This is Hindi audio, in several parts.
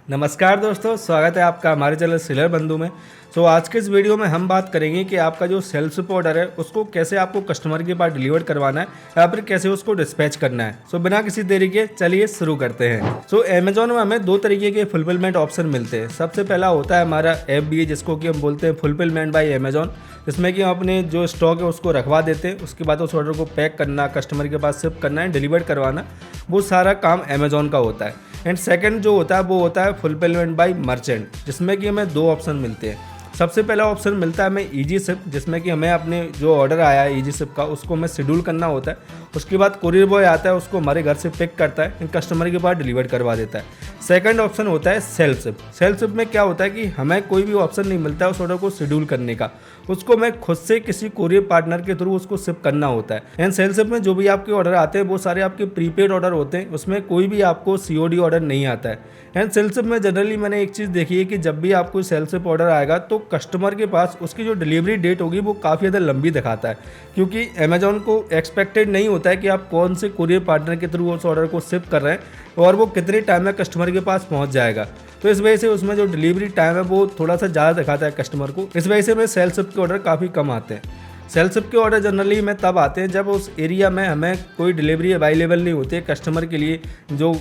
नमस्कार दोस्तों, स्वागत है आपका हमारे चैनल सेलर बंधु में। आज के इस वीडियो में हम बात करेंगे कि आपका जो सेल्स ऑर्डर है उसको कैसे आपको कस्टमर के पास डिलीवर करवाना है या फिर कैसे उसको डिस्पैच करना है। बिना किसी देरी के चलिए शुरू करते हैं। अमेजोन में हमें दो तरीके के फुलफिलमेंट ऑप्शन मिलते हैं। सबसे पहला होता है हमारा FBA, जिसको कि हम बोलते हैं फुलफिलमेंट बाय अमेजोन, जिसमें कि हम अपने जो स्टॉक है उसको रखवा देते हैं। उसके बाद उस ऑर्डर को पैक करना, कस्टमर के पास शिप करना है, डिलीवर करवाना, वो सारा काम अमेजोन का होता है। एंड सेकंड जो होता है वो होता है फुलफिलमेंट बाय मर्चेंट, जिसमें कि हमें दो ऑप्शन मिलते हैं। सबसे पहला ऑप्शन मिलता है हमें ईजी शिप, जिसमें कि हमें अपने जो ऑर्डर आया है ईजी शिप का उसको हमें शेड्यूल करना होता है। उसके बाद कोरियर बॉय आता है, उसको हमारे घर से पिक करता है, कस्टमर के पास डिलीवर करवा देता है। सेकंड ऑप्शन होता है सेल्फ शिप। सेल्फ शिप में क्या होता है कि हमें कोई भी ऑप्शन नहीं मिलता है उस ऑर्डर को शेड्यूल करने का, उसको मैं खुद से किसी कोरियर पार्टनर के थ्रू उसको शिप करना होता है। एंड सेल्फ शिप में जो भी आपके ऑर्डर आते हैं वो सारे आपके प्रीपेड ऑर्डर होते हैं, उसमें कोई भी आपको COD ऑर्डर नहीं आता है। एंड सेल्फ शिप में जनरली मैंने एक चीज़ देखी है कि जब भी आपको सेल्फ शिप ऑर्डर आएगा तो कस्टमर के पास उसकी जो डिलीवरी डेट होगी वो काफ़ी ज़्यादा लंबी दिखाता है, क्योंकि अमेजोन को एक्सपेक्टेड नहीं होता है कि आप कौन से कोरियर पार्टनर के थ्रू उस ऑर्डर को शिप कर रहे हैं और वो कितने टाइम में कस्टमर के पास पहुंच जाएगा। तो इस वजह से उसमें जो डिलीवरी टाइम है वो थोड़ा सा ज़्यादा दिखाता है कस्टमर को। इस वजह से हमें सेल्फ शिप के ऑर्डर काफ़ी कम आते हैं। सेल्फ शिप के ऑर्डर जनरली में तब आते हैं जब उस एरिया में हमें कोई डिलीवरी अवेलेबल नहीं होती है कस्टमर के लिए, जो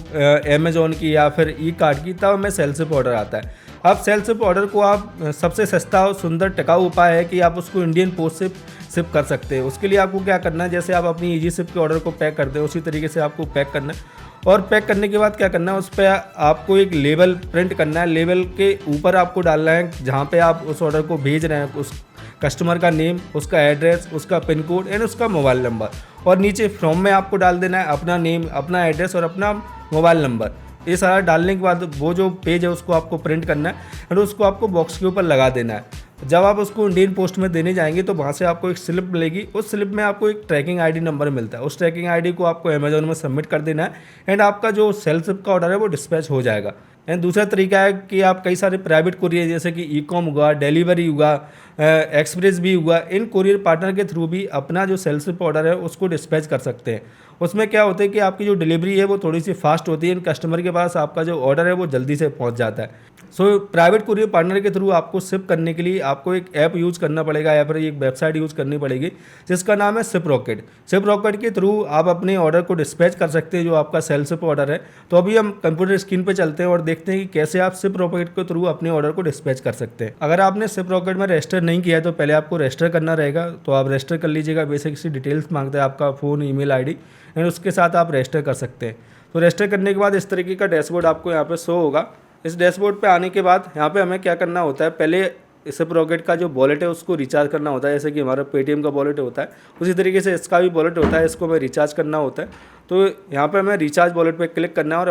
अमेजोन की या फिर E-कार्ट की, तब हमें सेल्फ शिप ऑर्डर आता है। अब सेल्फ शिप ऑर्डर को आप सबसे सस्ता और सुंदर टिकाऊ उपाय है कि आप उसको इंडियन पोस्ट से शिप कर सकते हैं। उसके लिए आपको क्या करना है, जैसे आप अपनी ईजी शिप के ऑर्डर को पैक करते हैं उसी तरीके से आपको पैक करना है। और पैक करने के बाद क्या करना है, उस पर आपको एक लेबल प्रिंट करना है। लेबल के ऊपर आपको डालना है जहाँ पे आप उस ऑर्डर को भेज रहे हैं उस कस्टमर का नेम, उसका एड्रेस, उसका पिन कोड एंड उसका मोबाइल नंबर। और नीचे फ्रॉम में आपको डाल देना है अपना नेम, अपना एड्रेस और अपना मोबाइल नंबर। ये सारा डालने के बाद वो जो पेज है उसको आपको प्रिंट करना है और उसको आपको बॉक्स के ऊपर लगा देना है। जब आप उसको इंडियन पोस्ट में देने जाएंगे तो वहाँ से आपको एक स्लिप मिलेगी। उस स्लिप में आपको एक ट्रैकिंग ID नंबर मिलता है। उस ट्रैकिंग ID को आपको अमेजोन में सबमिट कर देना है एंड आपका जो सेल्फ शिप का ऑर्डर है वो डिस्पैच हो जाएगा। एंड दूसरा तरीका है कि आप कई सारे प्राइवेट कुरियर जैसे कि E-com हुआ, डिलीवरी हुआ, एक्सप्रेस भी हुआ, इन कुरियर पार्टनर के थ्रू भी अपना जो सेल्फ शिप ऑर्डर है उसको डिस्पैच कर सकते हैं। उसमें क्या होता है कि आपकी जो डिलीवरी है वो थोड़ी सी फास्ट होती है, कस्टमर के पास आपका जो ऑर्डर है वो जल्दी से पहुंच जाता है। प्राइवेट कुरियर पार्टनर के थ्रू आपको शिप करने के लिए आपको एक ऐप यूज़ करना पड़ेगा या फिर एक वेबसाइट यूज़ करनी पड़ेगी जिसका नाम है शिपरॉकेट। शिपरॉकेट के थ्रू आप अपने ऑर्डर को डिस्पैच कर सकते हैं जो आपका सेल्फ शिप ऑर्डर है। तो अभी हम कंप्यूटर स्क्रीन पर चलते हैं और देखते हैं कि कैसे आप शिपरॉकेट के थ्रू अपने ऑर्डर को डिस्पैच कर सकते हैं। अगर आपने शिपरॉकेट में रजिस्टर नहीं किया है तो पहले आपको रजिस्टर करना रहेगा, तो आप रजिस्टर कर लीजिएगा। बेसिक सी डिटेल्स मांगता है, आपका फ़ोन, ईमेल ID एंड उसके साथ आप रजिस्टर कर सकते हैं। तो रजिस्टर करने के बाद इस तरीके का डैशबोर्ड आपको यहाँ पे शो होगा। इस डैशबोर्ड पे आने के बाद यहाँ पे हमें क्या करना होता है, पहले शिपरॉकेट का जो वॉलेट है उसको रिचार्ज करना होता है। जैसे कि हमारा पेटीएम का वॉलेट होता है उसी तरीके से इसका भी वॉलेट होता है, इसको हमें रिचार्ज करना होता है। तो यहाँ पे हमें रिचार्ज वॉलेट पे क्लिक करना है और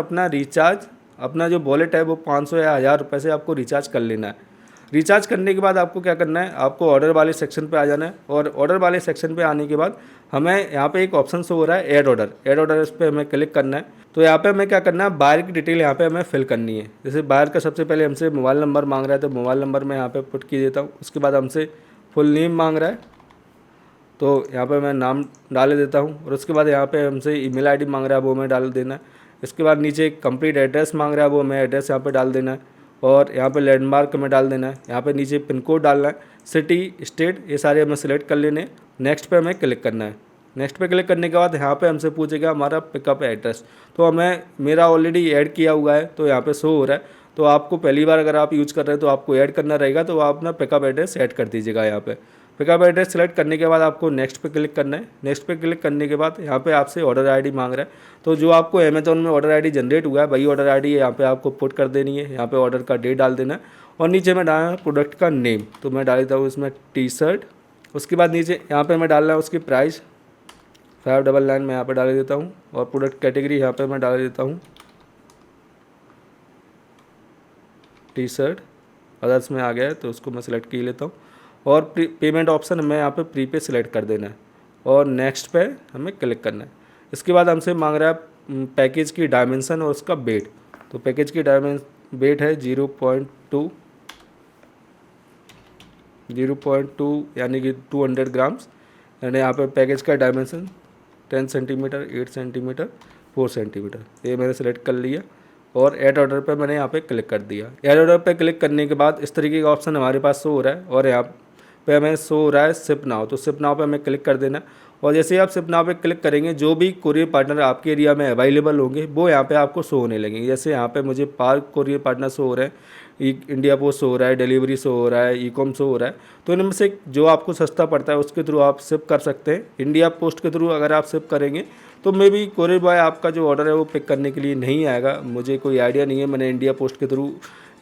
अपना जो वॉलेट है वो 500 या 1000 रुपये से आपको रिचार्ज कर लेना है। रिचार्ज करने के बाद आपको क्या करना है, आपको ऑर्डर वाले सेक्शन पे आ जाना है और ऑर्डर वाले सेक्शन पे आने के बाद हमें यहाँ पे एक ऑप्शन शो हो रहा है ऐड ऑर्डर, इस पर हमें क्लिक करना है। तो यहाँ पे हमें क्या करना है, बायर की डिटेल यहाँ पे हमें फिल करनी है। जैसे बायर का सबसे पहले हमसे मोबाइल नंबर मांग रहा है तो मोबाइल नंबर मैं यहाँ पे पुट की देता हूँ। उसके बाद हमसे फुल नेम मांग रहा है तो यहाँ पे मैं नाम डाल देता हूँ और उसके बाद यहाँ पे हमसे ईमेल ID मांग रहा है वो मैं डाल देना है। इसके बाद नीचे कंप्लीट एड्रेस मांग रहा है वो मैं एड्रेस यहाँ पे डाल देना है और यहाँ पे लैंडमार्क में डाल देना है। यहाँ पे नीचे पिन कोड डालना है, सिटी, स्टेट, ये सारे हमें सेलेक्ट कर लेने। नेक्स्ट पे हमें क्लिक करना है। नेक्स्ट पे क्लिक करने के बाद यहाँ पे हमसे पूछेगा हमारा पिकअप एड्रेस। तो मेरा ऑलरेडी ऐड किया हुआ है तो यहाँ पे शो हो रहा है। तो आपको पहली बार अगर आप यूज़ कर रहे हैं तो आपको ऐड करना रहेगा, तो आप अपना पिकअप एड्रेस ऐड कर दीजिएगा। यहाँ पे पिकअप एड्रेस सेलेक्ट करने के बाद आपको नेक्स्ट पे क्लिक करना है। नेक्स्ट पे क्लिक करने के बाद यहाँ पे आपसे ऑर्डर ID मांग रहा है, तो जो आपको अमेजोन में ऑर्डर ID जनरेट हुआ है वही ऑर्डर ID यहाँ पे आपको पुट कर देनी है। यहाँ पे ऑर्डर का डेट डाल देना है और नीचे में डालना है प्रोडक्ट का नेम। तो मैं डाल देता हूँ इसमें T-शर्ट। उसके बाद नीचे यहाँ पे मैं डालना है उसकी प्राइस 599 मैं यहाँ पे डाल देता हूँ और प्रोडक्ट कैटेगरी यहाँ पे मैं डाल देता हूँ T-शर्ट। अदर्स में आ गया है तो उसको मैं सिलेक्ट कर लेता हूँ और पेमेंट ऑप्शन हमें यहाँ पे प्री पे सिलेक्ट कर देना है और नेक्स्ट पे हमें क्लिक करना है। इसके बाद हमसे मांग रहा है पैकेज की डायमेंशन और उसका वेट। तो पैकेज की वेट है 0.2 यानी कि 200 ग्राम्स। यानी यहाँ पे पैकेज का डायमेंशन 10 सेंटीमीटर, 8 सेंटीमीटर, 4 सेंटीमीटर, ये मैंने सेलेक्ट कर लिया और ऐड ऑर्डर पे मैंने यहाँ पे क्लिक कर दिया। ऐड ऑर्डर पे क्लिक करने के बाद इस तरीके का ऑप्शन हमारे पास शो हो रहा है और यहाँ पे हमें शो हो रहा है शिप नाउ। तो शिप नाउ पे हमें क्लिक कर देना और जैसे ही आप शिप नाउ पे क्लिक करेंगे जो भी कोरियर पार्टनर आपके एरिया में अवेलेबल होंगे वो यहाँ पे आपको शो होने लगेंगे। जैसे यहाँ पे मुझे पार्क कोरियर पार्टनर शो हो रहे हैं, इंडिया पोस्ट शो हो रहा है, डिलीवरी शो हो रहा है, ई-कॉम शो हो रहा है। तो इनमें से जो आपको सस्ता पड़ता है उसके थ्रू आप शिप कर सकते हैं। इंडिया पोस्ट के थ्रू अगर आप शिप करेंगे तो मे बी कोरियर बॉय आपका जो ऑर्डर है वो पिक करने के लिए नहीं आएगा। मुझे कोई आइडिया नहीं है, मैंने इंडिया पोस्ट के थ्रू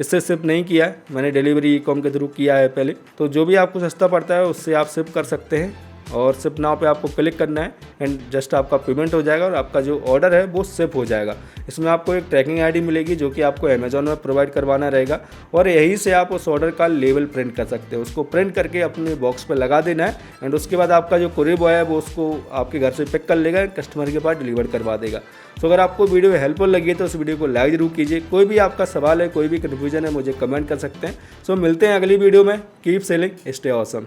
इससे शिप नहीं किया है, मैंने डिलीवरी ई-कॉम के थ्रू किया है पहले। तो जो भी आपको सस्ता पड़ता है उससे आप शिप कर सकते हैं और शिप नाउ पे आपको क्लिक करना है एंड जस्ट आपका पेमेंट हो जाएगा और आपका जो ऑर्डर है वो शिप हो जाएगा। इसमें आपको एक ट्रैकिंग आईडी मिलेगी जो कि आपको अमेजॉन में प्रोवाइड करवाना रहेगा और यहीं से आप उस ऑर्डर का लेबल प्रिंट कर सकते हैं। उसको प्रिंट करके अपने बॉक्स पे लगा देना है एंड उसके बाद आपका जो कोरियर बॉय है वो उसको आपके घर से पिक कर लेगा, कस्टमर के पास डिलीवर करवा देगा। तो अगर आपको वीडियो हेल्पफुल लगी है तो उस वीडियो को लाइक जरूर कीजिए। कोई भी आपका सवाल है, कोई भी कन्फ्यूजन है, मुझे कमेंट कर सकते हैं। सो मिलते हैं अगली वीडियो में। Keep selling, stay awesome.